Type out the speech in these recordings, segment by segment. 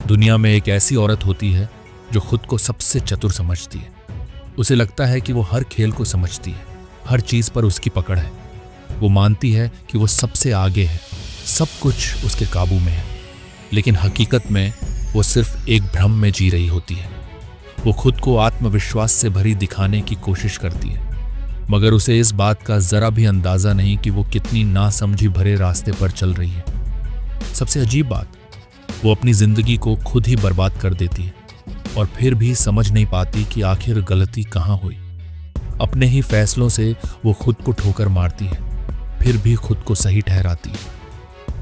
दुनिया में एक ऐसी औरत होती है जो खुद को सबसे चतुर समझती है। उसे लगता है कि वो हर खेल को समझती है, हर चीज पर उसकी पकड़ है। वो मानती है कि वो सबसे आगे है, सब कुछ उसके काबू में है। लेकिन हकीकत में वो सिर्फ एक भ्रम में जी रही होती है। वो खुद को आत्मविश्वास से भरी दिखाने की कोशिश करती है, मगर उसे इस बात का जरा भी अंदाजा नहीं कि वो कितनी नासमझी भरे रास्ते पर चल रही है। सबसे अजीब बात, वो अपनी जिंदगी को खुद ही बर्बाद कर देती है और फिर भी समझ नहीं पाती कि आखिर गलती कहाँ हुई। अपने ही फैसलों से वो खुद को ठोकर मारती है, फिर भी खुद को सही ठहराती है।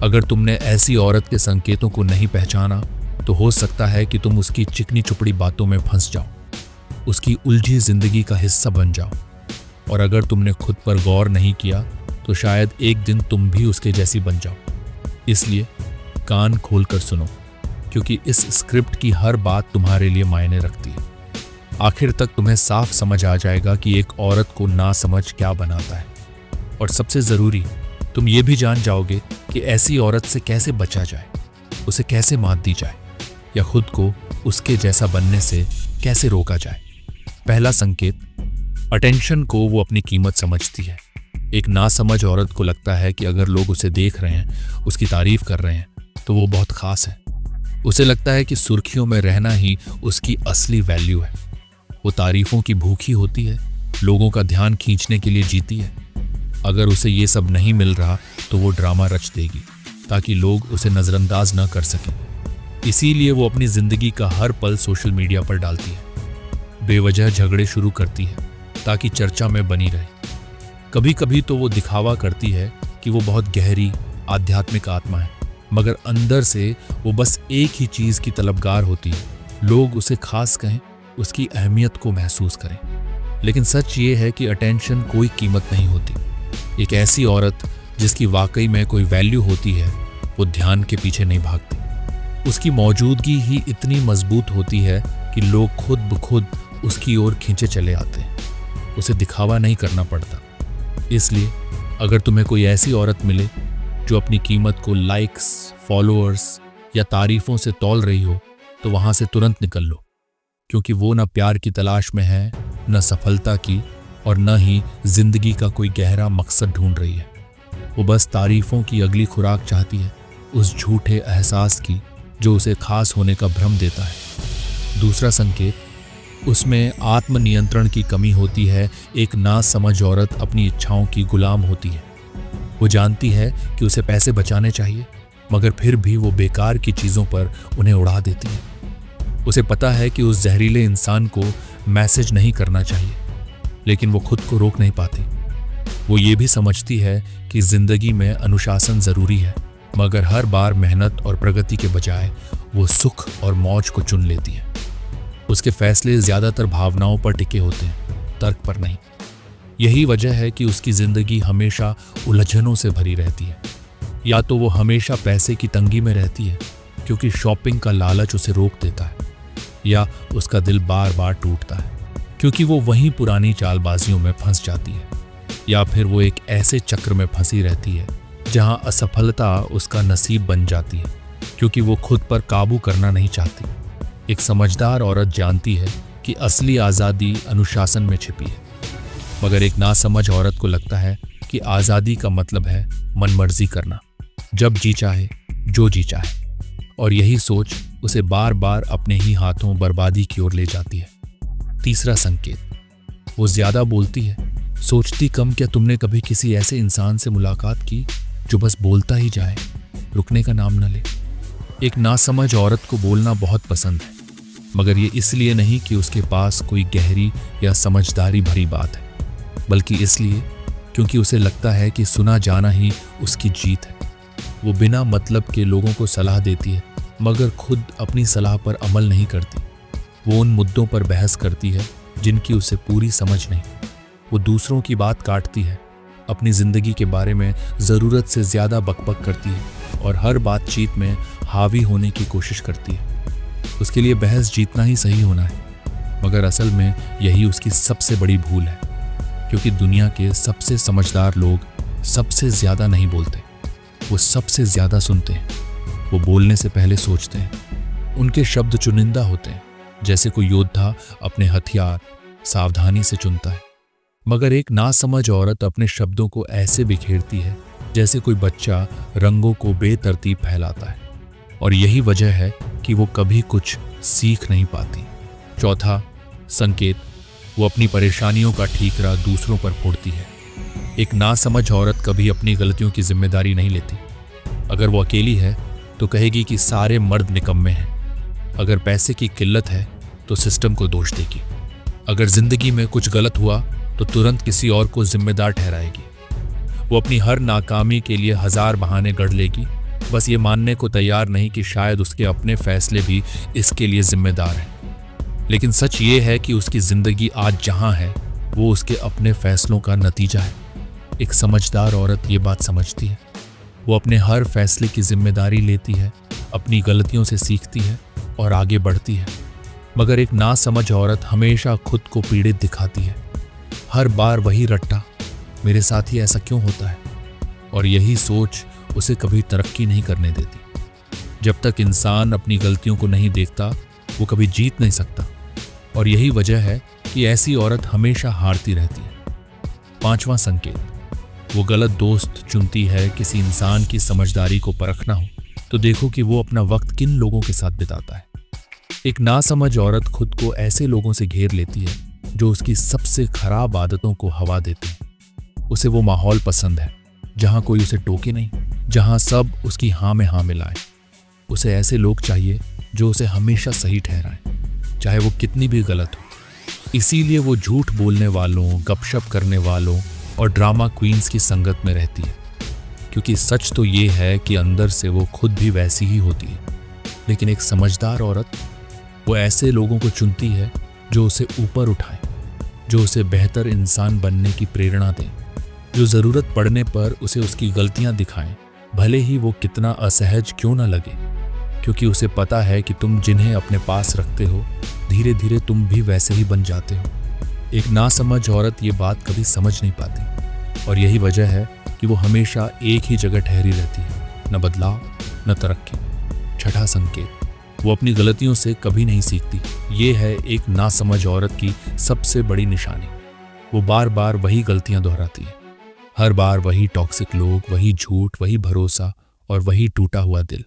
अगर तुमने ऐसी औरत के संकेतों को नहीं पहचाना तो हो सकता है कि तुम उसकी चिकनी चुपड़ी बातों में फंस जाओ, उसकी उलझी जिंदगी का हिस्सा बन जाओ। और अगर तुमने खुद पर गौर नहीं किया तो शायद एक दिन तुम भी उसके जैसी बन जाओ। इसलिए कान खोलकर सुनो, क्योंकि इस स्क्रिप्ट की हर बात तुम्हारे लिए मायने रखती है। आखिर तक तुम्हें साफ समझ आ जाएगा कि एक औरत को ना समझ क्या बनाता है। और सबसे जरूरी, तुम ये भी जान जाओगे कि ऐसी औरत से कैसे बचा जाए, उसे कैसे मात दी जाए, या खुद को उसके जैसा बनने से कैसे रोका जाए। पहला संकेत, अटेंशन को वो अपनी कीमत समझती है। एक नासमझ औरत को लगता है कि अगर लोग उसे देख रहे हैं, उसकी तारीफ कर रहे हैं, तो वो बहुत खास है। उसे लगता है कि सुर्खियों में रहना ही उसकी असली वैल्यू है। वो तारीफों की भूखी होती है, लोगों का ध्यान खींचने के लिए जीती है। अगर उसे ये सब नहीं मिल रहा तो वो ड्रामा रच देगी ताकि लोग उसे नजरअंदाज न कर सकें। इसीलिए वो अपनी जिंदगी का हर पल सोशल मीडिया पर डालती है, बेवजह झगड़े शुरू करती है ताकि चर्चा में बनी रहे। कभी कभी तो वो दिखावा करती है कि वो बहुत गहरी आध्यात्मिक आत्मा है, मगर अंदर से वो बस एक ही चीज की तलबगार होती है, लोग उसे खास कहें, उसकी अहमियत को महसूस करें। लेकिन सच ये है कि अटेंशन कोई कीमत नहीं होती। एक ऐसी औरत जिसकी वाकई में कोई वैल्यू होती है, वो ध्यान के पीछे नहीं भागती। उसकी मौजूदगी ही इतनी मजबूत होती है कि लोग खुद ब खुद उसकी ओर खींचे चले आते हैं। उसे दिखावा नहीं करना पड़ता। इसलिए अगर तुम्हें कोई ऐसी औरत मिले जो अपनी कीमत को लाइक्स, फॉलोअर्स या तारीफों से तौल रही हो, तो वहां से तुरंत निकल लो, क्योंकि वो न प्यार की तलाश में है, न सफलता की, और न ही जिंदगी का कोई गहरा मकसद ढूंढ रही है। वो बस तारीफों की अगली खुराक चाहती है, उस झूठे एहसास की जो उसे खास होने का भ्रम देता है। दूसरा संकेत, उसमें आत्मनियंत्रण की कमी होती है। एक नासमझ औरत अपनी इच्छाओं की गुलाम होती है। वो जानती है कि उसे पैसे बचाने चाहिए, मगर फिर भी वो बेकार की चीज़ों पर उन्हें उड़ा देती है। उसे पता है कि उस जहरीले इंसान को मैसेज नहीं करना चाहिए, लेकिन वो खुद को रोक नहीं पाती। वो ये भी समझती है कि जिंदगी में अनुशासन ज़रूरी है, मगर हर बार मेहनत और प्रगति के बजाय वो सुख और मौज को चुन लेती है। उसके फैसले ज़्यादातर भावनाओं पर टिके होते हैं, तर्क पर नहीं। यही वजह है कि उसकी ज़िंदगी हमेशा उलझनों से भरी रहती है। या तो वो हमेशा पैसे की तंगी में रहती है क्योंकि शॉपिंग का लालच उसे रोक देता है, या उसका दिल बार बार टूटता है क्योंकि वो वहीं पुरानी चालबाजियों में फंस जाती है, या फिर वो एक ऐसे चक्र में फंसी रहती है जहां असफलता उसका नसीब बन जाती है क्योंकि वो खुद पर काबू करना नहीं चाहती। एक समझदार औरत जानती है कि असली आज़ादी अनुशासन में छिपी है, मगर एक नासमझ औरत को लगता है कि आज़ादी का मतलब है मनमर्जी करना, जब जी चाहे, जो जी चाहे। और यही सोच उसे बार बार अपने ही हाथों बर्बादी की ओर ले जाती है। तीसरा संकेत, वो ज्यादा बोलती है, सोचती कम। क्या तुमने कभी किसी ऐसे इंसान से मुलाकात की जो बस बोलता ही जाए, रुकने का नाम न ले? एक नासमझ औरत को बोलना बहुत पसंद है, मगर ये इसलिए नहीं कि उसके पास कोई गहरी या समझदारी भरी बात है, बल्कि इसलिए क्योंकि उसे लगता है कि सुना जाना ही उसकी जीत है। वो बिना मतलब के लोगों को सलाह देती है, मगर खुद अपनी सलाह पर अमल नहीं करती। वो उन मुद्दों पर बहस करती है जिनकी उसे पूरी समझ नहीं। वो दूसरों की बात काटती है, अपनी ज़िंदगी के बारे में ज़रूरत से ज़्यादा बकबक करती है और हर बातचीत में हावी होने की कोशिश करती है। उसके लिए बहस जीतना ही सही होना है, मगर असल में यही उसकी सबसे बड़ी भूल है, क्योंकि दुनिया के सबसे समझदार लोग सबसे ज़्यादा नहीं बोलते, वो सबसे ज़्यादा सुनते हैं। वो बोलने से पहले सोचते हैं, उनके शब्द चुनिंदा होते हैं, जैसे कोई योद्धा अपने हथियार सावधानी से चुनता है। मगर एक नासमझ औरत अपने शब्दों को ऐसे बिखेरती है जैसे कोई बच्चा रंगों को बेतरतीब फैलाता है, और यही वजह है कि वो कभी कुछ सीख नहीं पाती। चौथा संकेत, वो अपनी परेशानियों का ठीकरा दूसरों पर फोड़ती है। एक नासमझ औरत कभी अपनी गलतियों की जिम्मेदारी नहीं लेती। अगर वो अकेली है तो कहेगी कि सारे मर्द निकम्मे हैं। अगर पैसे की किल्लत है तो सिस्टम को दोष देगी। अगर जिंदगी में कुछ गलत हुआ तो तुरंत किसी और को जिम्मेदार ठहराएगी। वो अपनी हर नाकामी के लिए 1000 बहाने गढ़ लेगी, बस ये मानने को तैयार नहीं कि शायद उसके अपने फैसले भी इसके लिए जिम्मेदार हैं। लेकिन सच ये है कि उसकी जिंदगी आज जहां है वो उसके अपने फैसलों का नतीजा है। एक समझदार औरत ये बात समझती है। वो अपने हर फैसले की जिम्मेदारी लेती है, अपनी गलतियों से सीखती है और आगे बढ़ती है। मगर एक नासमझ औरत हमेशा खुद को पीड़ित दिखाती है। हर बार वही रट्टा, मेरे साथ ही ऐसा क्यों होता है, और यही सोच उसे कभी तरक्की नहीं करने देती। जब तक इंसान अपनी गलतियों को नहीं देखता वो कभी जीत नहीं सकता, और यही वजह है कि ऐसी औरत हमेशा हारती रहती है। पांचवां संकेत, वो गलत दोस्त चुनती है। किसी इंसान की समझदारी को परखना हो तो देखो कि वो अपना वक्त किन लोगों के साथ बिताता है। एक नासमझ औरत खुद को ऐसे लोगों से घेर लेती है जो उसकी सबसे खराब आदतों को हवा देते हैं। उसे वो माहौल पसंद है जहां कोई उसे टोके नहीं, जहां सब उसकी हाँ में हाँ मिलाएं। उसे ऐसे लोग चाहिए जो उसे हमेशा सही ठहराएं, चाहे वो कितनी भी गलत हो। इसीलिए वो झूठ बोलने वालों, गपशप करने वालों और ड्रामा क्वींस की संगत में रहती है, क्योंकि सच तो ये है कि अंदर से वो खुद भी वैसी ही होती है। लेकिन एक समझदार औरत वो ऐसे लोगों को चुनती है जो उसे ऊपर उठाए, जो उसे बेहतर इंसान बनने की प्रेरणा दें, जो ज़रूरत पड़ने पर उसे उसकी गलतियां दिखाएं, भले ही वो कितना असहज क्यों ना लगे, क्योंकि उसे पता है कि तुम जिन्हें अपने पास रखते हो धीरे धीरे तुम भी वैसे ही बन जाते हो। एक नासमझ औरत ये बात कभी समझ नहीं पाती, और यही वजह है कि वो हमेशा एक ही जगह ठहरी रहती है, न बदलाव न तरक्की। छठा संकेत, वो अपनी गलतियों से कभी नहीं सीखती। ये है एक नासमझ औरत की सबसे बड़ी निशानी। वो बार बार वही गलतियां दोहराती है, हर बार वही टॉक्सिक लोग, वही झूठ, वही भरोसा और वही टूटा हुआ दिल।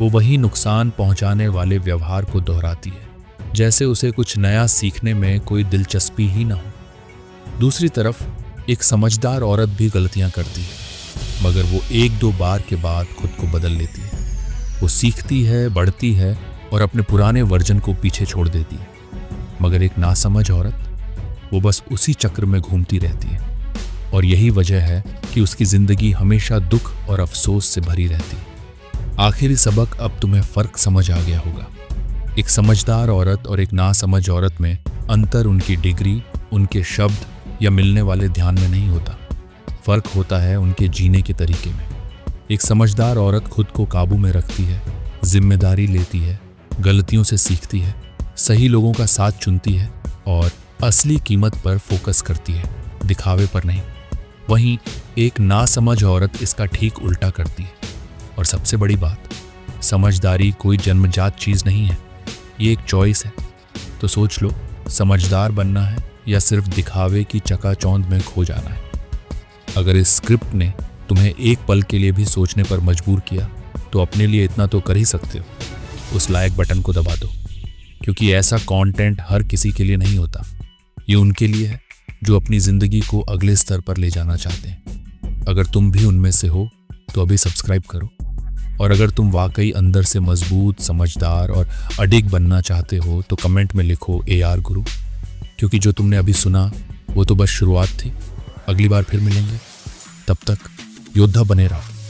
वो वही नुकसान पहुंचाने वाले व्यवहार को दोहराती है, जैसे उसे कुछ नया सीखने में कोई दिलचस्पी ही ना हो। दूसरी तरफ एक समझदार औरत भी गलतियां करती है, मगर वो 1-2 बार के बाद खुद को बदल लेती है। वो सीखती है, बढ़ती है और अपने पुराने वर्जन को पीछे छोड़ देती है। मगर एक नासमझ औरत वो बस उसी चक्र में घूमती रहती है, और यही वजह है कि उसकी जिंदगी हमेशा दुख और अफसोस से भरी रहती है। आखिरी सबक अब तुम्हें फर्क समझ आ गया होगा। एक समझदार औरत और एक नासमझ औरत में अंतर उनकी डिग्री, उनके शब्द या मिलने वाले ध्यान में नहीं होता। फर्क होता है उनके जीने के तरीके में। एक समझदार औरत खुद को काबू में रखती है, जिम्मेदारी लेती है, गलतियों से सीखती है, सही लोगों का साथ चुनती है और असली कीमत पर फोकस करती है, दिखावे पर नहीं। वहीं एक नासमझ औरत इसका ठीक उल्टा करती है। और सबसे बड़ी बात, समझदारी कोई जन्मजात चीज़ नहीं है, ये एक चॉइस है। तो सोच लो, समझदार बनना है या सिर्फ दिखावे की चकाचौंध में खो जाना है। अगर इस स्क्रिप्ट ने तुम्हें एक पल के लिए भी सोचने पर मजबूर किया तो अपने लिए इतना तो कर ही सकते हो, उस लाइक बटन को दबा दो, क्योंकि ऐसा कंटेंट हर किसी के लिए नहीं होता। ये उनके लिए है जो अपनी ज़िंदगी को अगले स्तर पर ले जाना चाहते हैं। अगर तुम भी उनमें से हो तो अभी सब्सक्राइब करो, और अगर तुम वाकई अंदर से मजबूत, समझदार और अडिग बनना चाहते हो तो कमेंट में लिखो AR गुरु, क्योंकि जो तुमने अभी सुना वो तो बस शुरुआत थी। अगली बार फिर मिलेंगे, तब तक योद्धा बने रहो।